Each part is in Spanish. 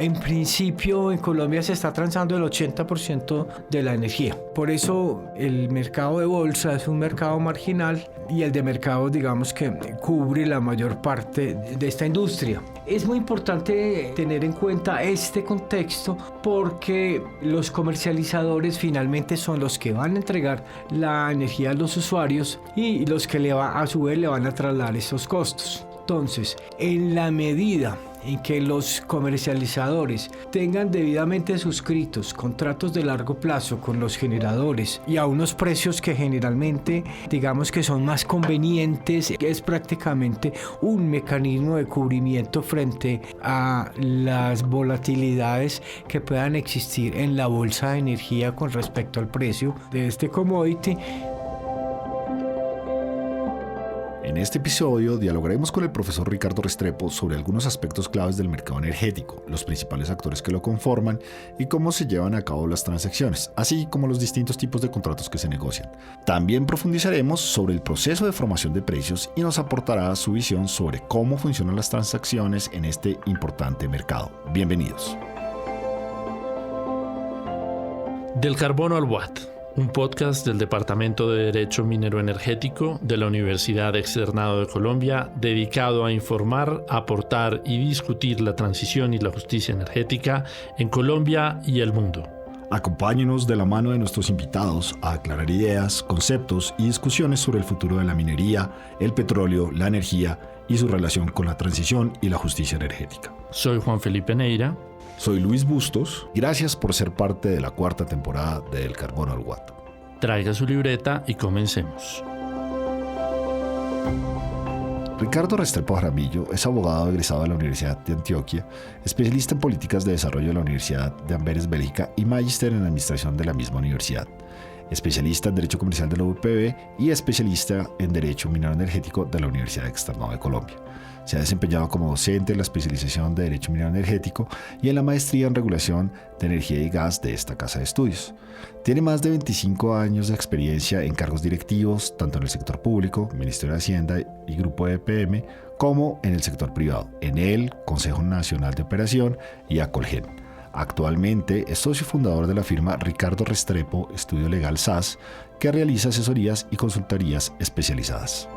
En principio, en Colombia se está transando el 80% de la energía. Por eso el mercado de bolsa es un mercado marginal y el de mercado, digamos que cubre la mayor parte de esta industria. Es muy importante tener en cuenta este contexto porque los comercializadores finalmente son los que van a entregar la energía a los usuarios y los que a su vez le van a trasladar esos costos. Entonces, en la medida en que los comercializadores tengan debidamente suscritos contratos de largo plazo con los generadores y a unos precios que generalmente digamos que son más convenientes, es prácticamente un mecanismo de cubrimiento frente a las volatilidades que puedan existir en la bolsa de energía con respecto al precio de este commodity. En este episodio dialogaremos con el profesor Ricardo Restrepo sobre algunos aspectos claves del mercado energético, los principales actores que lo conforman y cómo se llevan a cabo las transacciones, así como los distintos tipos de contratos que se negocian. También profundizaremos sobre el proceso de formación de precios y nos aportará su visión sobre cómo funcionan las transacciones en este importante mercado. Bienvenidos. Del carbono al watt. Un podcast del Departamento de Derecho Minero Energético de la Universidad Externado de Colombia dedicado a informar, aportar y discutir la transición y la justicia energética en Colombia y el mundo. Acompáñenos de la mano de nuestros invitados a aclarar ideas, conceptos y discusiones sobre el futuro de la minería, el petróleo, la energía y su relación con la transición y la justicia energética. Soy Juan Felipe Neira. Soy Luis Bustos. Gracias por ser parte de la cuarta temporada de Del Carbono al Watt. Traiga su libreta y comencemos. Ricardo Restrepo Jaramillo es abogado egresado de la Universidad de Antioquia, especialista en políticas de desarrollo de la Universidad de Amberes, Bélgica y magíster en administración de la misma universidad. Especialista en Derecho Comercial de la UPB y especialista en Derecho Minero Energético de la Universidad Externado de Colombia. Se ha desempeñado como docente en la especialización de Derecho Minero Energético y en la maestría en Regulación de Energía y Gas de esta casa de estudios. Tiene más de 25 años de experiencia en cargos directivos, tanto en el sector público, Ministerio de Hacienda y Grupo EPM, como en el sector privado, en el Consejo Nacional de Operación y Acolgen. Actualmente es socio fundador de la firma Ricardo Restrepo Estudio Legal SAS, que realiza asesorías y consultorías especializadas.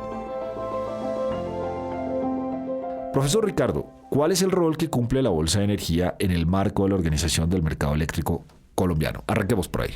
Profesor Ricardo, ¿cuál es el rol que cumple la Bolsa de Energía en el marco de la organización del mercado eléctrico colombiano? Arranquemos por ahí.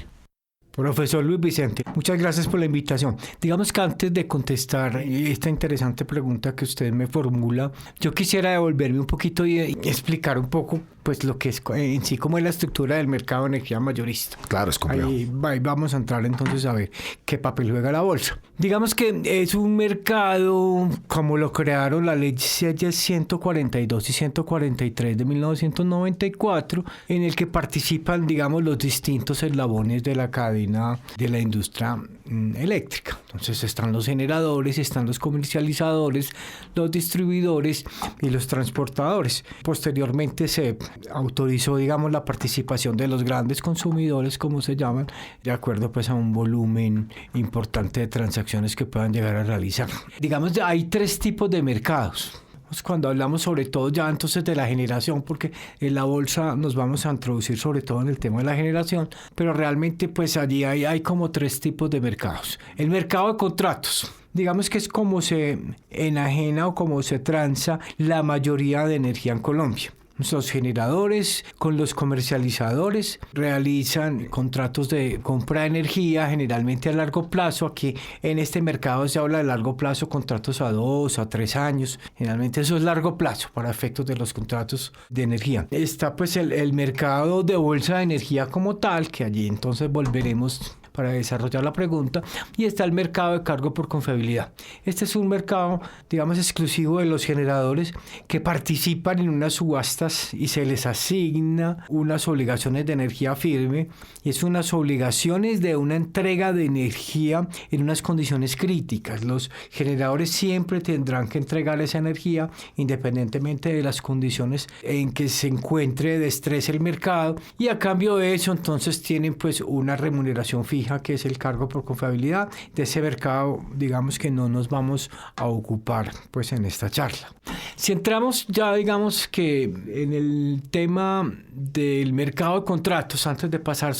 Profesor Luis Vicente, muchas gracias por la invitación. Digamos que antes de contestar esta interesante pregunta que usted me formula, yo quisiera devolverme un poquito y explicar un poco pues lo que es en sí como es la estructura del mercado de energía mayorista. Claro, es complejo. Ahí vamos a entrar entonces a ver qué papel juega la bolsa. Digamos que es un mercado como lo crearon la ley 142 y 143 de 1994, en el que participan, digamos, los distintos eslabones de la cadena de la industria eléctrica. Entonces están los generadores, están los comercializadores, los distribuidores y los transportadores. Posteriormente se autorizó, digamos, la participación de los grandes consumidores, como se llaman, de acuerdo pues a un volumen importante de transacciones que puedan llegar a realizar. Digamos, hay tres tipos de mercados. Cuando hablamos sobre todo ya entonces de la generación, porque en la bolsa nos vamos a introducir sobre todo en el tema de la generación, pero realmente pues allí hay como tres tipos de mercados. El mercado de contratos, digamos que es como se enajena o como se transa la mayoría de energía en Colombia. Los generadores con los comercializadores realizan contratos de compra de energía generalmente a largo plazo. Aquí en este mercado se habla de largo plazo, contratos a 2 a 3 años. Generalmente eso es largo plazo para efectos de los contratos de energía. Está pues el mercado de bolsa de energía como tal, que allí entonces volveremos para desarrollar la pregunta, y está el mercado de cargo por confiabilidad. Este es un mercado, digamos, exclusivo de los generadores que participan en unas subastas y se les asigna unas obligaciones de energía firme, y es unas obligaciones de una entrega de energía en unas condiciones críticas. Los generadores siempre tendrán que entregar esa energía independientemente de las condiciones en que se encuentre de estrés el mercado, y a cambio de eso entonces tienen pues una remuneración fija fija, que es el cargo por confiabilidad. De ese mercado, digamos que no nos vamos a ocupar pues en esta charla. Si entramos ya, digamos que en el tema del mercado de contratos, antes de pasar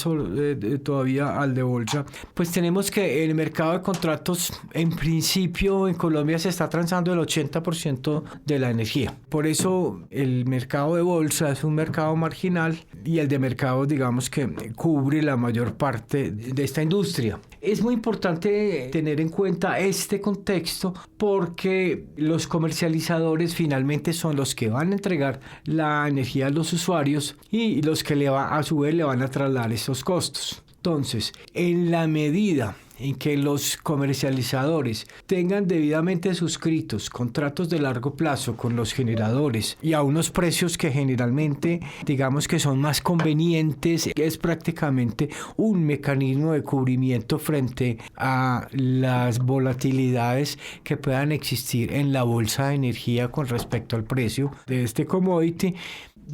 todavía al de bolsa, pues tenemos que el mercado de contratos, en principio, en Colombia se está transando el 80% de la energía. Por eso el mercado de bolsa es un mercado marginal y el de mercado, digamos que cubre la mayor parte de esta industria. Es muy importante tener en cuenta este contexto porque los comercializadores finalmente son los que van a entregar la energía a los usuarios y los que a su vez le van a trasladar esos costos. Entonces, en la medida en que los comercializadores tengan debidamente suscritos contratos de largo plazo con los generadores y a unos precios que generalmente, digamos que son más convenientes, es prácticamente un mecanismo de cubrimiento frente a las volatilidades que puedan existir en la bolsa de energía con respecto al precio de este commodity.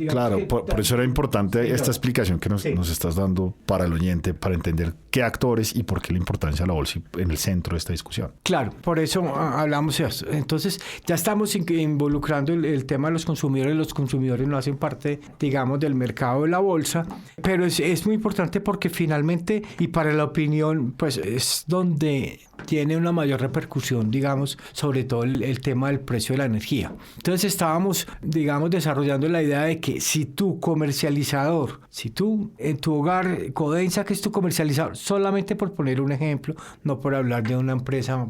Claro, por eso era importante esta explicación que nos estás dando para el oyente, para entender qué actores y por qué la importancia de la bolsa en el centro de esta discusión. Claro, por eso hablamos de esto. Entonces, ya estamos involucrando el tema de los consumidores. Los consumidores no hacen parte, digamos, del mercado de la bolsa, pero es muy importante porque finalmente, y para la opinión, pues es donde tiene una mayor repercusión, digamos, sobre todo el tema del precio de la energía. Entonces estábamos, digamos, desarrollando la idea de que si tú comercializador, si tú en tu hogar, Codensa, que es tu comercializador, solamente por poner un ejemplo, no por hablar de una empresa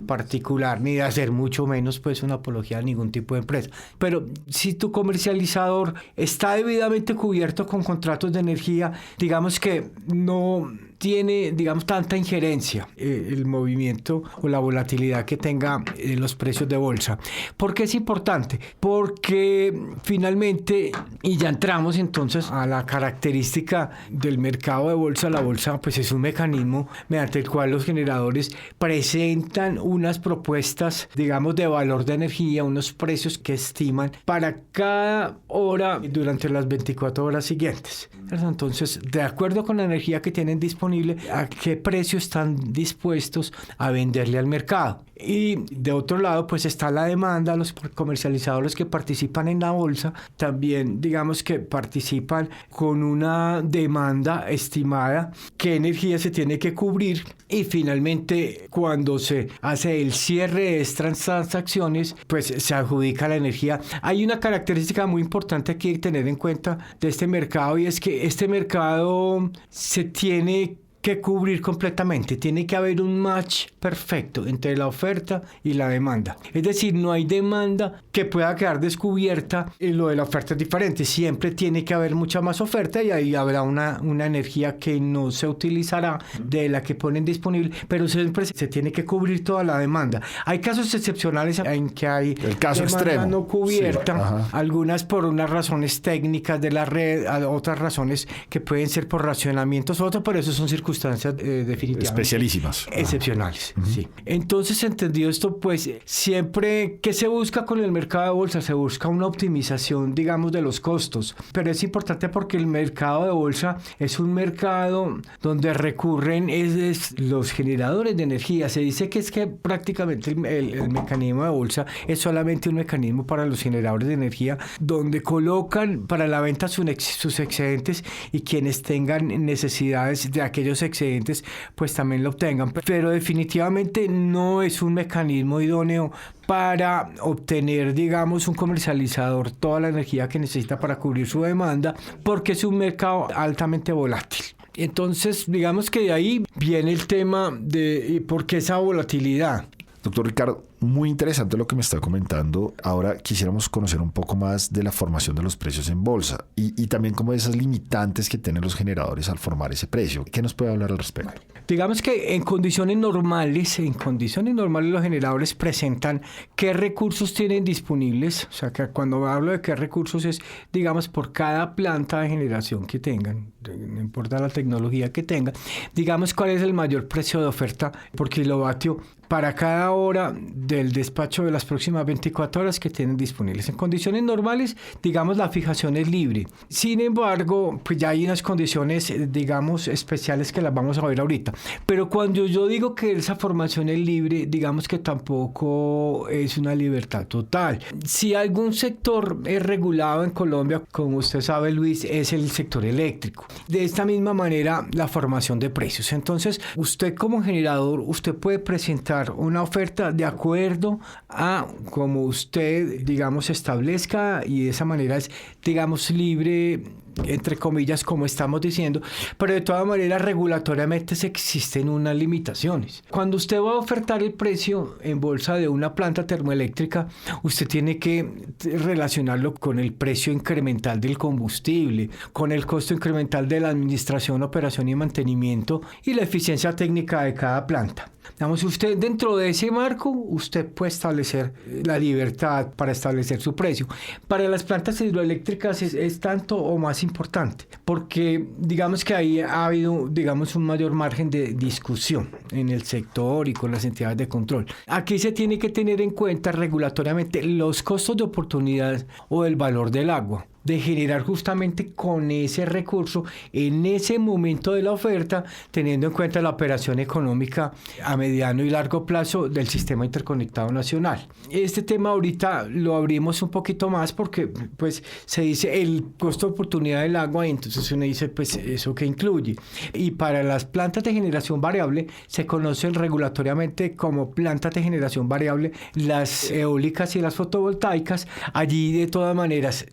particular, ni de hacer mucho menos pues una apología a ningún tipo de empresa, pero si tu comercializador está debidamente cubierto con contratos de energía, digamos que no tiene, digamos, tanta injerencia el movimiento o la volatilidad que tenga los precios de bolsa. ¿Por qué es importante? Porque finalmente, y ya entramos entonces a la característica del mercado de bolsa. La bolsa pues es un mecanismo mediante el cual los generadores presentan unas propuestas, digamos, de valor de energía, unos precios que estiman para cada hora durante las 24 horas siguientes. Entonces, de acuerdo con la energía que tienen disponible, a qué precio están dispuestos a venderle al mercado. Y de otro lado, pues está la demanda. Los comercializadores que participan en la bolsa también, digamos que participan con una demanda estimada, qué energía se tiene que cubrir, y finalmente cuando se hace el cierre de estas transacciones, pues se adjudica la energía. Hay una característica muy importante aquí que tener en cuenta de este mercado, y es que este mercado se tiene que cubrir completamente. Tiene que haber un match perfecto entre la oferta y la demanda. Es decir, no hay demanda que pueda quedar descubierta y lo de la oferta es diferente. Siempre tiene que haber mucha más oferta y ahí habrá una energía que no se utilizará de la que ponen disponible, pero siempre se tiene que cubrir toda la demanda. Hay casos excepcionales en que hay el caso demanda extremo no cubierta, sí, algunas por unas razones técnicas de la red, otras razones que pueden ser por racionamientos, otras, pero eso son circunstancias definitivamente especialísimas, excepcionales. Sí. Entonces, entendido esto, pues siempre que se busca con el mercado de bolsa, se busca una optimización, digamos, de los costos, pero es importante porque el mercado de bolsa es un mercado donde recurren los generadores de energía. Se dice que es que prácticamente el mecanismo de bolsa es solamente un mecanismo para los generadores de energía, donde colocan para la venta sus excedentes, y quienes tengan necesidades de aquellos excedentes pues también lo obtengan, pero definitivamente no es un mecanismo idóneo para obtener, digamos, un comercializador toda la energía que necesita para cubrir su demanda, porque es un mercado altamente volátil. Entonces, digamos que de ahí viene el tema de por qué esa volatilidad. Doctor Ricardo, muy interesante lo que me está comentando. Ahora quisiéramos conocer un poco más de la formación de los precios en bolsa y también como de esas limitantes que tienen los generadores al formar ese precio. ¿Qué nos puede hablar al respecto? Digamos que en condiciones normales los generadores presentan qué recursos tienen disponibles. O sea, que cuando hablo de qué recursos es, digamos, por cada planta de generación que tengan, no importa la tecnología que tengan, digamos cuál es el mayor precio de oferta por kilovatio para cada hora del despacho de las próximas 24 horas que tienen disponibles. En condiciones normales, digamos, la fijación es libre. Sin embargo, pues ya hay unas condiciones, digamos, especiales que las vamos a ver ahorita. Pero cuando yo digo que esa formación es libre, digamos que tampoco es una libertad total. Si algún sector es regulado en Colombia, como usted sabe, Luis, es el sector eléctrico. De esta misma manera, la formación de precios. Entonces, usted como generador, usted puede presentar una oferta de acuerdo a como usted, digamos, establezca, y de esa manera es, digamos, libre, entre comillas, como estamos diciendo, pero de todas maneras regulatoriamente existen unas limitaciones. Cuando usted va a ofertar el precio en bolsa de una planta termoeléctrica, usted tiene que relacionarlo con el precio incremental del combustible, con el costo incremental de la administración, operación y mantenimiento y la eficiencia técnica de cada planta. Digamos, usted dentro de ese marco, usted puede establecer la libertad para establecer su precio. Para las plantas hidroeléctricas es tanto o más importante, porque digamos que ahí ha habido, digamos, un mayor margen de discusión en el sector y con las entidades de control. Aquí se tiene que tener en cuenta regulatoriamente los costos de oportunidad o el valor del agua, de generar justamente con ese recurso en ese momento de la oferta, teniendo en cuenta la operación económica a mediano y largo plazo del sistema interconectado nacional. Este tema ahorita lo abrimos un poquito más porque pues se dice el costo de oportunidad del agua, y entonces uno dice pues eso qué incluye. Y para las plantas de generación variable se conocen regulatoriamente como plantas de generación variable las eólicas y las fotovoltaicas. Allí de todas maneras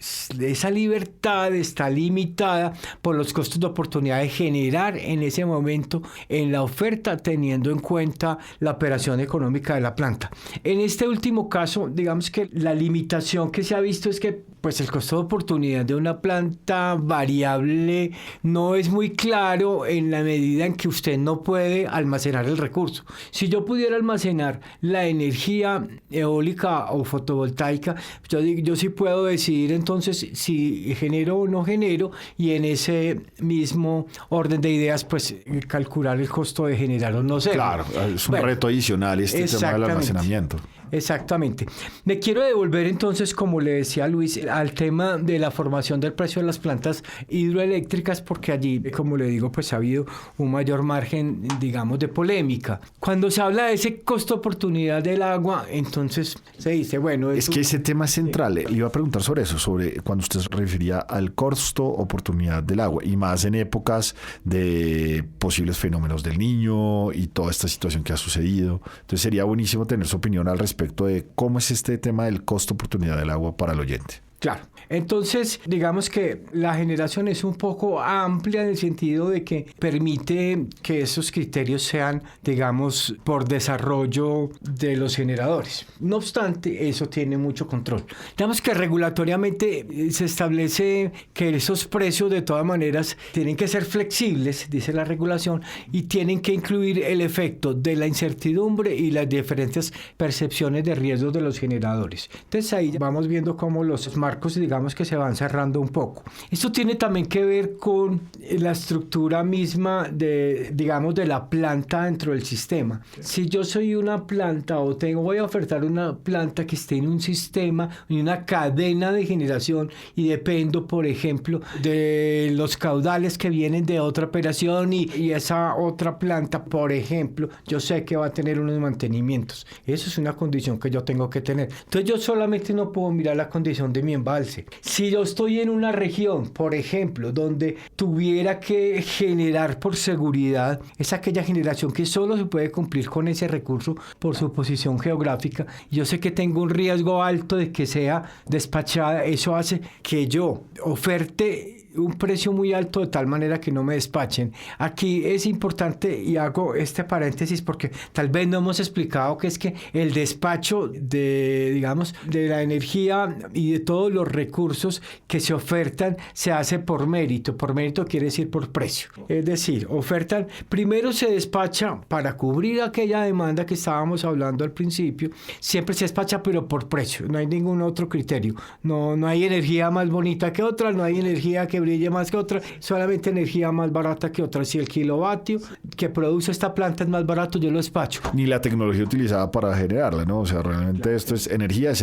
esa libertad está limitada por los costos de oportunidad de generar en ese momento en la oferta, teniendo en cuenta la operación económica de la planta. En este último caso, digamos que la limitación que se ha visto es que pues el costo de oportunidad de una planta variable no es muy claro en la medida en que usted no puede almacenar el recurso. Si yo pudiera almacenar la energía eólica o fotovoltaica, yo sí puedo decidir entonces si genero o no genero, y en ese mismo orden de ideas pues calcular el costo de generar o no ser. Claro, es un reto adicional este tema del almacenamiento. Exactamente. Me quiero devolver entonces, como le decía Luis, al tema de la formación del precio de las plantas hidroeléctricas, porque allí, como le digo, pues ha habido un mayor margen, digamos, de polémica. Cuando se habla de ese costo oportunidad del agua, entonces se dice, bueno... Es que ese tema es central. Le iba a preguntar sobre eso, sobre cuando usted se refería al costo oportunidad del agua, y más en épocas de posibles fenómenos del Niño y toda esta situación que ha sucedido. Entonces sería buenísimo tener su opinión al respecto de cómo es este tema del costo oportunidad del agua para el oyente. Claro. Entonces, digamos que la generación es un poco amplia en el sentido de que permite que esos criterios sean, digamos, por desarrollo de los generadores. No obstante, eso tiene mucho control. Digamos que regulatoriamente se establece que esos precios de todas maneras tienen que ser flexibles, dice la regulación, y tienen que incluir el efecto de la incertidumbre y las diferentes percepciones de riesgos de los generadores. Entonces ahí vamos viendo cómo los marcos, digamos, que se van cerrando un poco. Esto tiene también que ver con la estructura misma de, digamos, de la planta dentro del sistema. Si yo soy una planta o voy a ofertar una planta que esté en un sistema, en una cadena de generación, y dependo, por ejemplo, de los caudales que vienen de otra operación y esa otra planta, por ejemplo, yo sé que va a tener unos mantenimientos. Eso es una condición que yo tengo que tener. Entonces yo solamente no puedo mirar la condición de mi embalse. Si yo estoy en una región, por ejemplo, donde tuviera que generar por seguridad, es aquella generación que solo se puede cumplir con ese recurso por su posición geográfica. Yo sé que tengo un riesgo alto de que sea despachada. Eso hace que yo oferte un precio muy alto de tal manera que no me despachen. Aquí es importante, y hago este paréntesis porque tal vez no hemos explicado, que es que el despacho de, digamos, de la energía y de todos los recursos que se ofertan se hace por mérito. Por mérito quiere decir por precio. Es decir, ofertan, primero se despacha para cubrir aquella demanda que estábamos hablando al principio. Siempre se despacha, pero por precio. No hay ningún otro criterio. No hay energía más bonita que otra, no hay energía que brille más que otra, solamente energía más barata que otra. Si el kilovatio que produce esta planta es más barato, yo lo despacho. Ni la tecnología utilizada para generarla, ¿no? O sea, realmente esto es energía.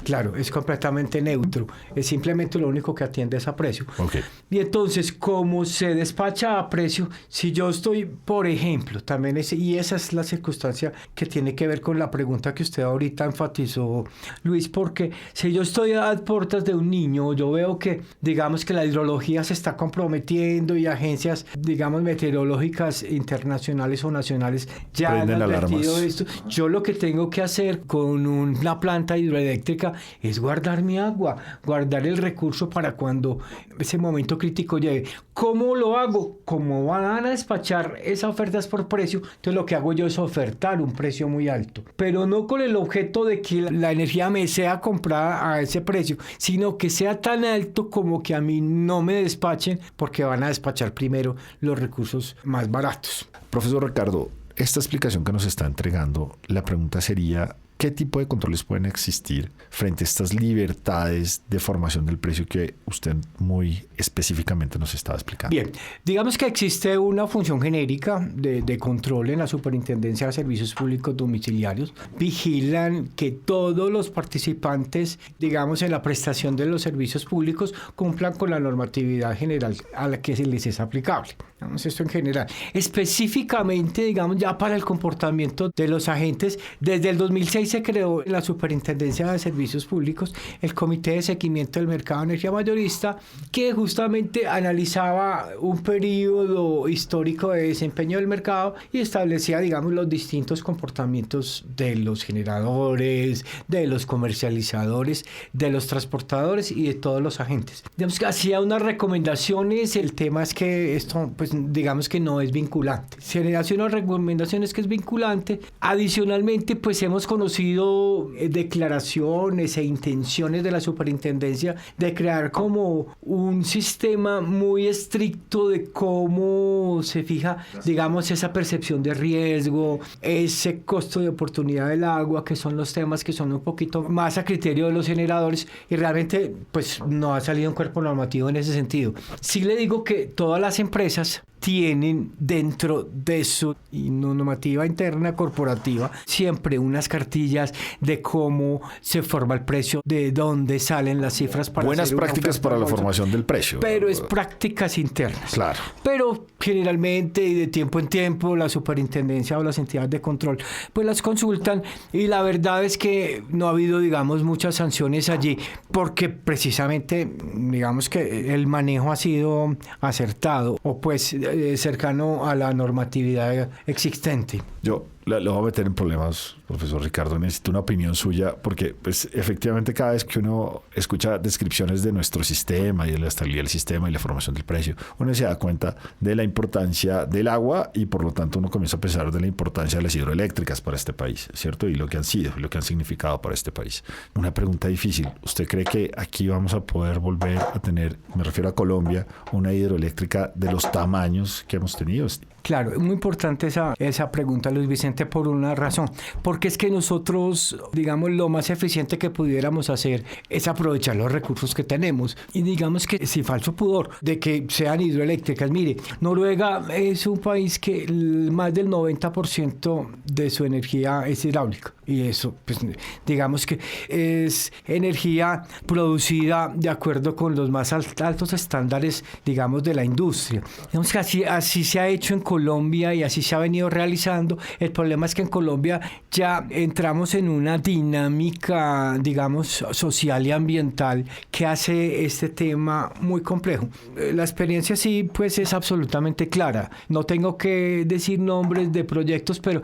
Claro, es completamente neutro. Es simplemente lo único que atiende es a precio. Okay. Y entonces, como se despacha a precio, si yo estoy, por ejemplo, también y esa es la circunstancia que tiene que ver con la pregunta que usted ahorita enfatizó, Luis, porque si yo estoy a puertas de un niño, yo veo que, digamos, que la hidrología se está comprometiendo y agencias, digamos, meteorológicas internacionales o nacionales ya han advertido esto. Yo lo que tengo que hacer con una planta hidroeléctrica es guardar mi agua, guardar el recurso para cuando ese momento crítico llegue. ¿Cómo lo hago? Como van a despachar esas ofertas por precio, entonces lo que hago yo es ofertar un precio muy alto, pero no con el objeto de que la energía me sea comprada a ese precio, sino que sea tan alto como que a mí no me despachen, porque van a despachar primero los recursos más baratos. Profesor Ricardo, esta explicación que nos está entregando, la pregunta sería: ¿qué tipo de controles pueden existir frente a estas libertades de formación del precio que usted muy específicamente nos estaba explicando? Bien, digamos que existe una función genérica de control en la Superintendencia de Servicios Públicos Domiciliarios. Vigilan que todos los participantes, digamos, en la prestación de los servicios públicos cumplan con la normatividad general a la que se les es aplicable. Digamos, esto en general. Específicamente, digamos, ya para el comportamiento de los agentes, desde el 2006 se creó en la Superintendencia de Servicios Públicos el Comité de Seguimiento del Mercado de Energía Mayorista, que justamente analizaba un periodo histórico de desempeño del mercado y establecía, digamos, los distintos comportamientos de los generadores, de los comercializadores, de los transportadores y de todos los agentes. Digamos que hacía unas recomendaciones. El tema es que esto, pues, digamos que no es vinculante. Se hace unas recomendaciones que es vinculante. Adicionalmente, pues hemos conocido declaraciones e intenciones de la superintendencia de crear como un sistema muy estricto de cómo se fija, digamos, esa percepción de riesgo, ese costo de oportunidad del agua, que son los temas que son un poquito más a criterio de los generadores, y realmente pues no ha salido un cuerpo normativo en ese sentido. Sí le digo que todas las empresas tienen dentro de su normativa interna corporativa siempre unas cartillas de cómo se forma el precio, de dónde salen las cifras para buenas prácticas para la formación del precio. Pero es prácticas internas. Claro. Pero generalmente y de tiempo en tiempo la superintendencia o las entidades de control pues las consultan, y la verdad es que no ha habido, digamos, muchas sanciones allí, porque precisamente, digamos, que el manejo ha sido acertado o pues cercano a la normatividad existente. Yo lo voy a meter en problemas, profesor Ricardo. Necesito una opinión suya, porque pues efectivamente cada vez que uno escucha descripciones de nuestro sistema y de la estabilidad del sistema y la formación del precio, uno se da cuenta de la importancia del agua, y por lo tanto uno comienza a pensar de la importancia de las hidroeléctricas para este país, ¿cierto? Y lo que han sido, lo que han significado para este país. Una pregunta difícil: ¿usted cree que aquí vamos a poder volver a tener, me refiero a Colombia, una hidroeléctrica de los tamaños que hemos tenido? Claro, es muy importante esa pregunta, Luis Vicente, por una razón. Porque es que nosotros, digamos, lo más eficiente que pudiéramos hacer es aprovechar los recursos que tenemos. Y digamos que sin falso pudor de que sean hidroeléctricas. Mire, Noruega es un país que más del 90% de su energía es hidráulica. Y eso, pues, digamos que es energía producida de acuerdo con los más altos estándares, digamos, de la industria. Digamos que así se ha hecho en Colombia y así se ha venido realizando. El problema es que en Colombia ya entramos en una dinámica, digamos, social y ambiental que hace este tema muy complejo. La experiencia sí, pues, es absolutamente clara. No tengo que decir nombres de proyectos, pero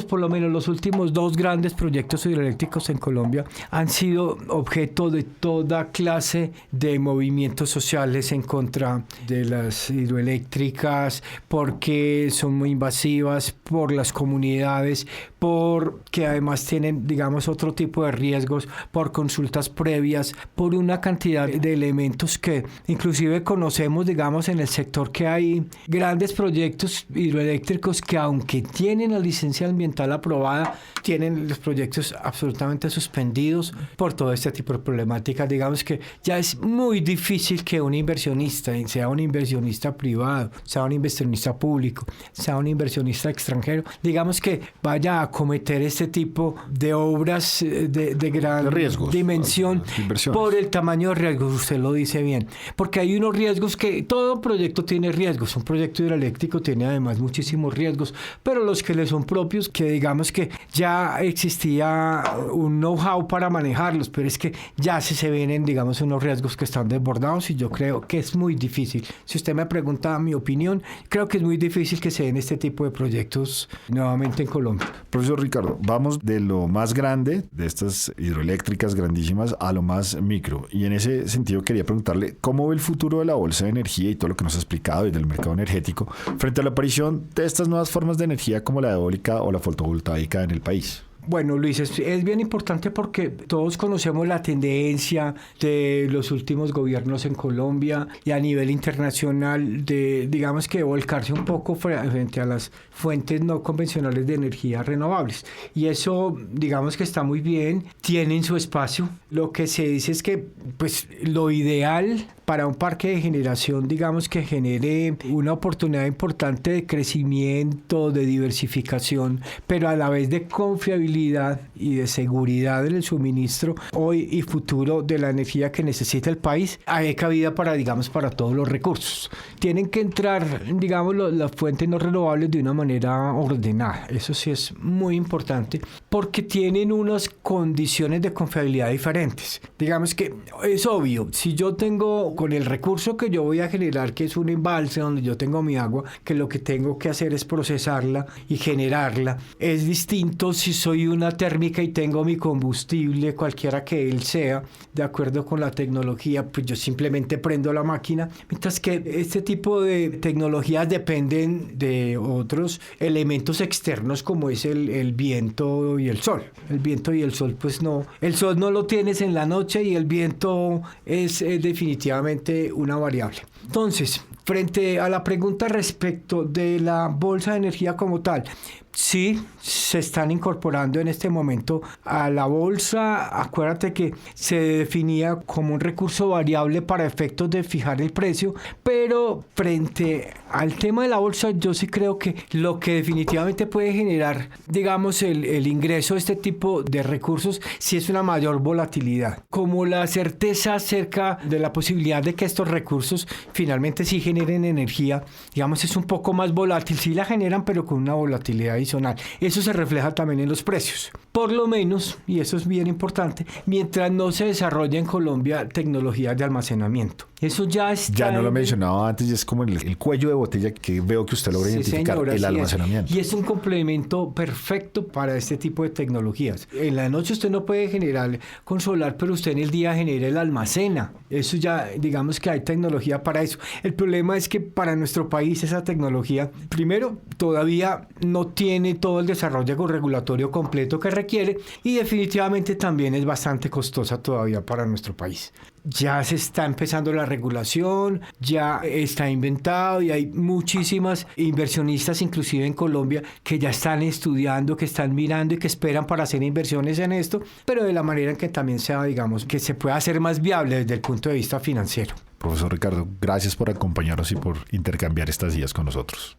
por lo menos los últimos 2 grandes proyectos hidroeléctricos en Colombia han sido objeto de toda clase de movimientos sociales en contra de las hidroeléctricas, porque son muy invasivas, por las las comunidades, porque además tienen, digamos, otro tipo de riesgos, por consultas previas, por una cantidad de elementos que inclusive conocemos, digamos, en el sector, que hay grandes proyectos hidroeléctricos que, aunque tienen la licencia ambiental aprobada, tienen los proyectos absolutamente suspendidos por todo este tipo de problemáticas. Digamos que ya es muy difícil que un inversionista, sea un inversionista privado, sea un inversionista público, sea un inversionista extranjero, digamos que vaya a cometer este tipo de obras de gran dimensión por el tamaño de riesgos. Usted lo dice bien, porque hay unos riesgos que todo proyecto tiene riesgos. Un proyecto hidroeléctrico tiene además muchísimos riesgos, pero los que le son propios, que digamos que ya existía un know-how para manejarlos, pero es que ya se vienen, digamos, unos riesgos que están desbordados, y yo creo que es muy difícil. Si usted me pregunta mi opinión, creo que es muy difícil que se den este tipo de proyectos nuevamente en Colombia. Profesor Ricardo, vamos de lo más grande, de estas hidroeléctricas grandísimas, a lo más micro. Y en ese sentido quería preguntarle cómo ve el futuro de la bolsa de energía y todo lo que nos ha explicado y del mercado energético frente a la aparición de estas nuevas formas de energía como la eólica o la fotovoltaica en el país. Bueno, Luis, es bien importante porque todos conocemos la tendencia de los últimos gobiernos en Colombia y a nivel internacional de, digamos, que volcarse un poco frente a las fuentes no convencionales de energía renovables. Y eso, digamos, que está muy bien, tienen su espacio. Lo que se dice es que, pues, lo ideal para un parque de generación, digamos, que genere una oportunidad importante de crecimiento, de diversificación, pero a la vez de confiabilidad y de seguridad en el suministro hoy y futuro de la energía que necesita el país, hay cabida para, digamos, para todos los recursos. Tienen que entrar, digamos, las fuentes no renovables de una manera ordenada. Eso sí es muy importante, porque tienen unas condiciones de confiabilidad diferentes. Digamos que es obvio, si yo tengo con el recurso que yo voy a generar, que es un embalse donde yo tengo mi agua, que lo que tengo que hacer es procesarla y generarla. Es distinto si soy una térmica y tengo mi combustible, cualquiera que él sea, de acuerdo con la tecnología, pues yo simplemente prendo la máquina, mientras que este tipo de tecnologías dependen de otros elementos externos, como es el viento y el sol. El viento y el sol, pues no, el sol no lo tienes en la noche y el viento es definitivamente una variable. Entonces, frente a la pregunta respecto de la bolsa de energía como tal, sí, se están incorporando en este momento a la bolsa. Acuérdate que se definía como un recurso variable para efectos de fijar el precio, pero frente al tema de la bolsa, yo sí creo que lo que definitivamente puede generar, digamos, el ingreso de este tipo de recursos, sí es una mayor volatilidad. Como la certeza acerca de la posibilidad de que estos recursos finalmente sí generen energía, digamos, es un poco más volátil. Sí la generan, pero con una volatilidad adicional. Eso se refleja también en los precios. Por lo menos, y eso es bien importante, mientras no se desarrolla en Colombia tecnologías de almacenamiento. Eso ya está... Ya no lo mencionaba antes, y es como el cuello de botella que veo que usted logra identificar, señora, el almacenamiento. Y es un complemento perfecto para este tipo de tecnologías. En la noche usted no puede generar con solar, pero usted en el día genera el almacena. Eso ya, digamos que hay tecnología para eso. El problema es que para nuestro país esa tecnología, primero, todavía no tiene todo el desarrollo regulatorio completo que requiere, y definitivamente también es bastante costosa todavía para nuestro país. Ya se está empezando la regulación, ya está inventado, y hay muchísimas inversionistas, inclusive en Colombia, que ya están estudiando, que están mirando y que esperan para hacer inversiones en esto, pero de la manera en que también sea, digamos, que se pueda hacer más viable desde el punto de vista financiero. Profesor Ricardo, gracias por acompañarnos y por intercambiar estas ideas con nosotros.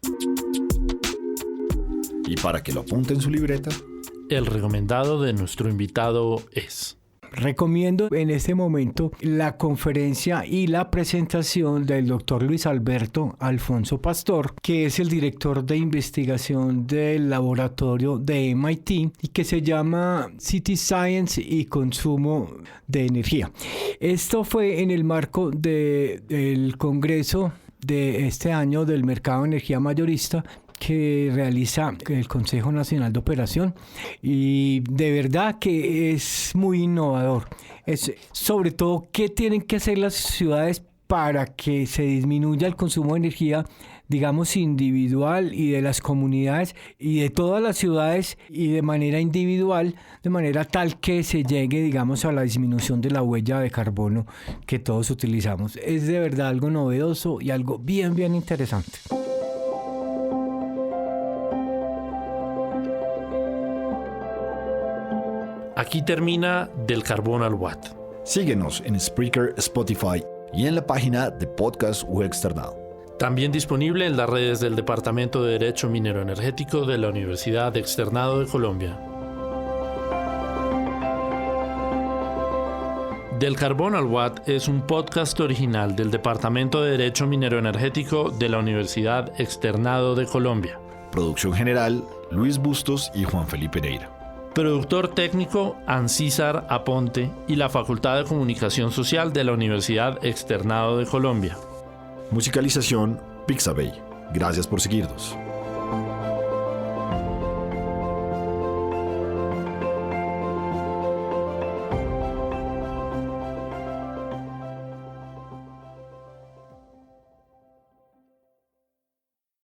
Y para que lo apunte en su libreta, el recomendado de nuestro invitado es... Recomiendo en este momento la conferencia y la presentación del doctor Luis Alberto Alfonso Pastor, que es el director de investigación del laboratorio de MIT y que se llama City Science y Consumo de Energía. Esto fue en el marco del Congreso de este año del Mercado de Energía Mayorista que realiza el Consejo Nacional de Operación, y de verdad que es muy innovador. Es sobre todo qué tienen que hacer las ciudades para que se disminuya el consumo de energía digamos, individual y de las comunidades y de todas las ciudades y de manera individual, de manera tal que se llegue, digamos, a la disminución de la huella de carbono que todos utilizamos. Es de verdad algo novedoso y algo bien, bien interesante. Aquí termina Del Carbono al Watt. Síguenos en Spreaker, Spotify y en la página de Podcast U Externado. También disponible en las redes del Departamento de Derecho Minero Energético de la Universidad Externado de Colombia. Del Carbono al Watt es un podcast original del Departamento de Derecho Minero Energético de la Universidad Externado de Colombia. Producción general, Luis Bustos y Juan Felipe Neira. Productor técnico, Ancísar Aponte y la Facultad de Comunicación Social de la Universidad Externado de Colombia. Musicalización, Pixabay. Gracias por seguirnos.